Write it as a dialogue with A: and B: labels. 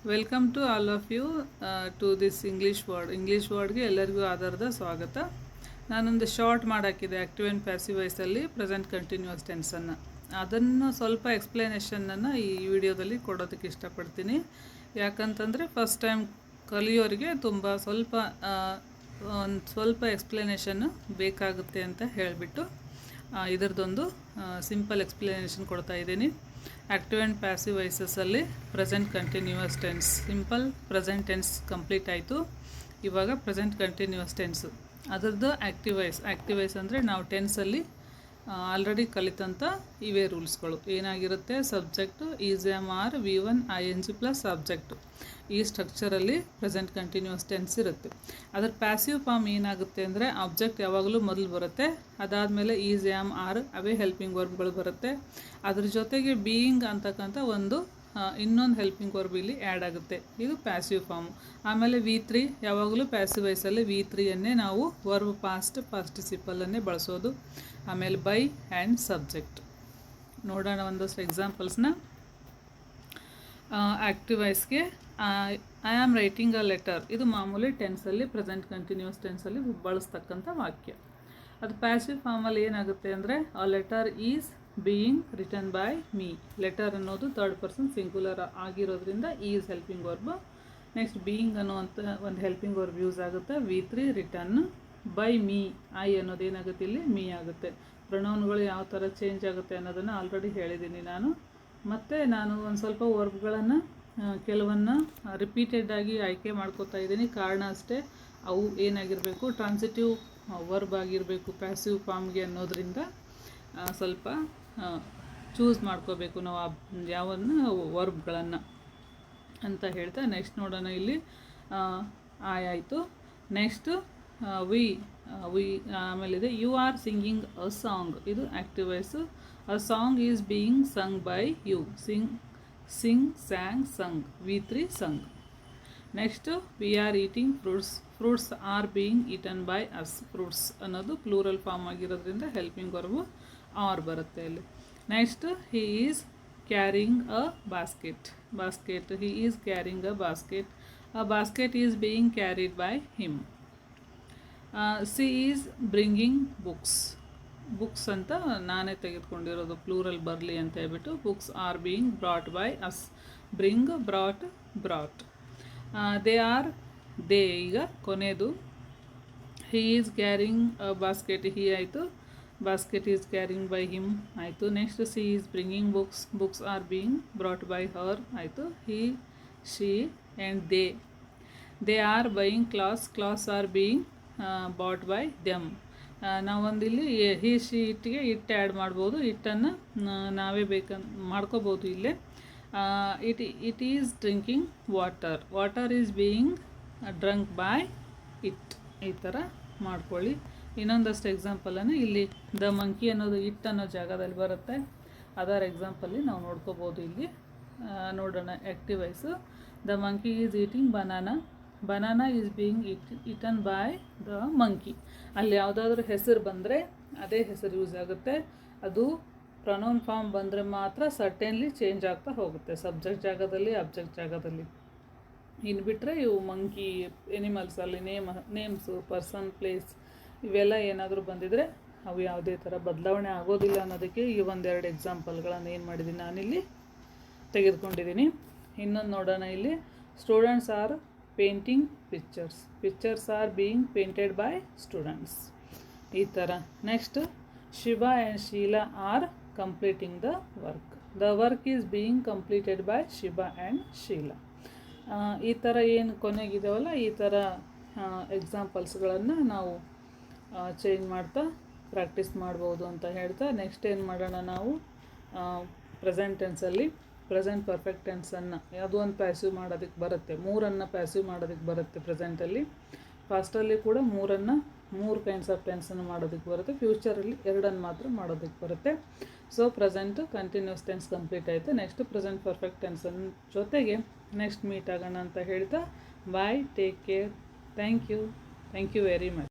A: Welcome to all of you to this English ವರ್ಡ್ಗೆ ಎಲ್ಲರಿಗೂ ಆಧಾರದ ಸ್ವಾಗತ. ನಾನೊಂದು ಶಾರ್ಟ್ ಮಾಡಾಕಿದೆ ಆ್ಯಕ್ಟಿವ್ ಆ್ಯಂಡ್ ಪ್ಯಾಸಿವ್ ವಾಯ್ಸಲ್ಲಿ ಪ್ರೆಸೆಂಟ್ ಕಂಟಿನ್ಯೂಸ್ ಟೆನ್ಸನ್ನು. ಅದನ್ನು ಸ್ವಲ್ಪ ಎಕ್ಸ್ಪ್ಲನೇಷನನ್ನು ಈ ವಿಡಿಯೋದಲ್ಲಿ ಕೊಡೋದಕ್ಕೆ ಇಷ್ಟಪಡ್ತೀನಿ. ಯಾಕಂತಂದರೆ ಫಸ್ಟ್ ಟೈಮ್ ಕಲಿಯೋರಿಗೆ ತುಂಬ ಸ್ವಲ್ಪ ಎಕ್ಸ್ಪ್ಲನೇಷನ್ನು ಬೇಕಾಗುತ್ತೆ ಅಂತ ಹೇಳಿಬಿಟ್ಟು ಇದರದೊಂದು ಸಿಂಪಲ್ ಎಕ್ಸ್ಪ್ಲನೇಷನ್ ಕೊಡ್ತಾ ಇದ್ದೀನಿ. ಆ್ಯಕ್ಟಿವ್ ಆ್ಯಂಡ್ ಪ್ಯಾಸಿವ್ ವಾಯ್ಸಸ್ಸಲ್ಲಿ present continuous tense, simple present tense complete ಆಯಿತು. ಇವಾಗ ಪ್ರೆಸೆಂಟ್ ಕಂಟಿನ್ಯೂಯಸ್ ಟೆನ್ಸು, ಅದರದ್ದು ಆ್ಯಕ್ಟಿವ್ ವಾಯ್ಸ್ ಅಂದರೆ ನಾವು ಟೆನ್ಸಲ್ಲಿ ಆಲ್ರೆಡಿ ಕಲಿತಂಥ ಇವೇ ರೂಲ್ಸ್ಗಳು ಏನಾಗಿರುತ್ತೆ. Subject is am are V1 ING plus subject, ಈ ಸ್ಟ್ರಕ್ಚರಲ್ಲಿ ಪ್ರೆಸೆಂಟ್ ಕಂಟಿನ್ಯೂಸ್ ಟೆನ್ಸ್ ಇರುತ್ತೆ. ಅದರ ಪ್ಯಾಸಿವ್ ಫಾರ್ಮ್ ಏನಾಗುತ್ತೆ ಅಂದರೆ ಆಬ್ಜೆಕ್ಟ್ ಯಾವಾಗಲೂ ಮೊದಲು ಬರುತ್ತೆ, ಅದಾದಮೇಲೆ ಈಸ್ ಎಮ್ ಆರ್ ಅವೇ ಹೆಲ್ಪಿಂಗ್ ವರ್ಬ್ಗಳು ಬರುತ್ತೆ. ಅದ್ರ ಜೊತೆಗೆ ಬೀಯಿಂಗ್ ಅಂತಕ್ಕಂಥ ಇನ್ನೊಂದು ಹೆಲ್ಪಿಂಗ್ ವರ್ಬ್ ಇಲ್ಲಿ ಆ್ಯಡ್ ಆಗುತ್ತೆ. ಇದು ಪ್ಯಾಸಿವ್ ಫಾರ್ಮು. ಆಮೇಲೆ V3 ಯಾವಾಗಲೂ ಪ್ಯಾಸಿವ್ ವಾಯ್ಸಲ್ಲಿ V3ಯನ್ನೇ ನಾವು ವರ್ಬ್ ಪಾಸ್ಟ್ ಪಾರ್ಟಿಸಿಪಲನ್ನೇ ಬಳಸೋದು. ಆಮೇಲೆ ಬೈ ಆ್ಯಂಡ್ ಸಬ್ಜೆಕ್ಟ್. ನೋಡೋಣ ಒಂದಷ್ಟು ಎಕ್ಸಾಂಪಲ್ಸ್ನ. ಆ್ಯಕ್ಟಿವ್ ವಾಯ್ಸ್ಗೆ I am writing a letter, ಇದು ಮಾಮೂಲಿ ಟೆನ್ಸಲ್ಲಿ ಪ್ರೆಸೆಂಟ್ ಕಂಟಿನ್ಯೂಸ್ ಟೆನ್ಸಲ್ಲಿ ಬಳಸ್ತಕ್ಕಂಥ ವಾಕ್ಯ. ಅದು ಪ್ಯಾಸಿವ್ ಫಾರ್ಮಲ್ಲಿ ಏನಾಗುತ್ತೆ ಅಂದರೆ a letter is being written by me. Letter ಅನ್ನೋದು ಥರ್ಡ್ ಪರ್ಸನ್ ಸಿಂಗ್ಯುಲರ್ ಆಗಿರೋದ್ರಿಂದ is helping verb. Next being ಅನ್ನುವಂಥ ಒಂದು ಹೆಲ್ಪಿಂಗ್ ವರ್ಬ್ ಯೂಸ್ ಆಗುತ್ತೆ. V3 return by me. I ಅನ್ನೋದು ಏನಾಗುತ್ತೆ ಇಲ್ಲಿ ಮೀ ಆಗುತ್ತೆ. ಪ್ರೊನೌನ್ಗಳು ಯಾವ ಥರ ಚೇಂಜ್ ಆಗುತ್ತೆ ಅನ್ನೋದನ್ನು ಆಲ್ರೆಡಿ ಹೇಳಿದ್ದೀನಿ ನಾನು. ಮತ್ತು ನಾನು ಒಂದು ಸ್ವಲ್ಪ ವರ್ಬ್ಗಳನ್ನು ಕೆಲವನ್ನು ರಿಪೀಟೆಡ್ ಆಗಿ ಆಯ್ಕೆ ಮಾಡ್ಕೋತಾ ಇದ್ದೀನಿ. ಕಾರಣ ಅಷ್ಟೇ, ಅವು ಏನಾಗಿರಬೇಕು, ಟ್ರಾನ್ಸಿಟಿವ್ ವರ್ಬ್ ಆಗಿರಬೇಕು ಪ್ಯಾಸಿವ್ ಫಾರ್ಮ್ಗೆ ಅನ್ನೋದರಿಂದ ಸ್ವಲ್ಪ ಚೂಸ್ ಮಾಡ್ಕೋಬೇಕು ನಾವು ಯಾವನ್ನು ವರ್ಬ್ಗಳನ್ನು ಅಂತ ಹೇಳ್ತಾ ನೆಕ್ಸ್ಟ್ ನೋಡೋಣ. ಇಲ್ಲಿ ಆಯಿತು. ನೆಕ್ಸ್ಟು ವಿ ಆಮೇಲಿದೆ you are singing a song, ಇದು active voice. A song is being sung by you. Sing sang sung, V3 sung. Next we are eating fruits are being eaten by us. Fruits ಅನ್ನೋದು plural form ಆಗಿರೋದ್ರಿಂದ helping verb are ಬರುತ್ತೆ ಇಲ್ಲಿ. Next he is carrying a basket. He is carrying a basket. A basket is being carried by him. She is bringing books ಅಂತ ನಾನೇ ತೆಗೆದುಕೊಂಡಿರೋದು, plural ಬರಲಿ ಅಂತ ಹೇಳ್ಬಿಟ್ಟು. Books are being brought by us. Bring, brought. They ಈಗ ಕೊನೆಯದು. He is carrying a basket, he ಆಯಿತು. Basket is carrying by him ಆಯಿತು. Next she is bringing books are being brought by her ಆಯಿತು. He, she and they are buying clothes are being bought by them. ನಾವೊಂದಿಲ್ಲಿ he, she, ಇಟ್ಟಿಗೆ add ಮಾಡ್ಬೋದು. ಇಟ್ಟನ್ನು ನಾವೇ ಮಾಡ್ಕೋಬೋದು ಇಲ್ಲೇ. It is drinking water is being drunk by it. ಈ ಥರ ಮಾಡ್ಕೊಳ್ಳಿ. ಇನ್ನೊಂದಷ್ಟು ಎಕ್ಸಾಂಪಲನ್ನು ಇಲ್ಲಿ ದ ಮಂಕಿ ಅನ್ನೋದು ಇಟ್ ಅನ್ನೋ ಜಾಗದಲ್ಲಿ ಬರುತ್ತೆ. ಅದರ ಎಕ್ಸಾಂಪಲ್ಲಿ ನಾವು ನೋಡ್ಕೋಬೋದು. ಇಲ್ಲಿ ನೋಡೋಣ active voice. The monkey is eating banana is being eaten by the monkey. ಅಲ್ಲಿ ಯಾವುದಾದ್ರೂ ಹೆಸರು ಬಂದರೆ ಅದೇ ಹೆಸರು ಯೂಸ್ ಆಗುತ್ತೆ. ಅದು ಪ್ರೊನೌನ್ ಫಾರ್ಮ್ ಬಂದರೆ ಮಾತ್ರ ಸರ್ಟೆನ್ಲಿ ಚೇಂಜ್ ಆಗ್ತಾ ಹೋಗುತ್ತೆ, ಸಬ್ಜೆಕ್ಟ್ ಜಾಗದಲ್ಲಿ ಅಬ್ಜೆಕ್ಟ್ ಜಾಗದಲ್ಲಿ. ಇನ್ನು ಬಿಟ್ಟರೆ ಇವು ಮಂಕಿ ಎನಿಮಲ್ಸಲ್ಲಿ ನೇಮ್ಸು, ಪರ್ಸನ್, ಪ್ಲೇಸ್ ಇವೆಲ್ಲ ಏನಾದರೂ ಬಂದಿದ್ರೆ ಅವು ಯಾವುದೇ ಥರ ಬದಲಾವಣೆ ಆಗೋದಿಲ್ಲ ಅನ್ನೋದಕ್ಕೆ ಈ ಒಂದೆರಡು ಎಕ್ಸಾಂಪಲ್ಗಳನ್ನು ಏನು ಮಾಡಿದ್ದೀನಿ ನಾನಿಲ್ಲಿ ತೆಗೆದುಕೊಂಡಿದ್ದೀನಿ. ಇನ್ನೊಂದು ನೋಡೋಣ. ಇಲ್ಲಿ students are painting pictures are being painted by students, ಈ ಥರ. Next Shiva and Sheela are completing the work is being completed by Shiva and Sheela. ಈ ಥರ ಏನು ಕೊನೆಗಿದಾವಲ್ಲ, ಈ ಥರ ಎಕ್ಸಾಂಪಲ್ಸ್ಗಳನ್ನು ನಾವು ಚೇಂಜ್ ಮಾಡ್ತಾ ಪ್ರಾಕ್ಟೀಸ್ ಮಾಡ್ಬೋದು ಅಂತ ಹೇಳ್ತಾ ನೆಕ್ಸ್ಟ್ ಏನು ಮಾಡೋಣ ನಾವು. ಪ್ರೆಸೆಂಟ್ ಟೆನ್ಸಲ್ಲಿ ಪ್ರೆಸೆಂಟ್ ಪರ್ಫೆಕ್ಟ್ ಟೆನ್ಸನ್ನು ಯಾವುದೋ ಒಂದು ಪ್ಯಾಸಿವ್ ಮಾಡೋದಕ್ಕೆ ಬರುತ್ತೆ. 3 ಪ್ಯಾಸಿವ್ ಮಾಡೋದಕ್ಕೆ ಬರುತ್ತೆ ಪ್ರೆಸೆಂಟಲ್ಲಿ. ಫಾಸ್ಟಲ್ಲಿ ಕೂಡ 3 ಕೈಂಡ್ಸ್ ಆಫ್ ಟೆನ್ಸನ್ನು ಮಾಡೋದಕ್ಕೆ ಬರುತ್ತೆ. ಫ್ಯೂಚರಲ್ಲಿ 2 ಮಾತ್ರ ಮಾಡೋದಕ್ಕೆ ಬರುತ್ತೆ. So present continuous tense complete ಆಯಿತು. ನೆಕ್ಸ್ಟ್ ಪ್ರೆಸೆಂಟ್ ಪರ್ಫೆಕ್ಟ್ ಟೆನ್ಸನ್ನು ಜೊತೆಗೆ ನೆಕ್ಸ್ಟ್ ಮೀಟ್ ಆಗೋಣ ಅಂತ ಹೇಳ್ತಾ bye, take care, thank you very much.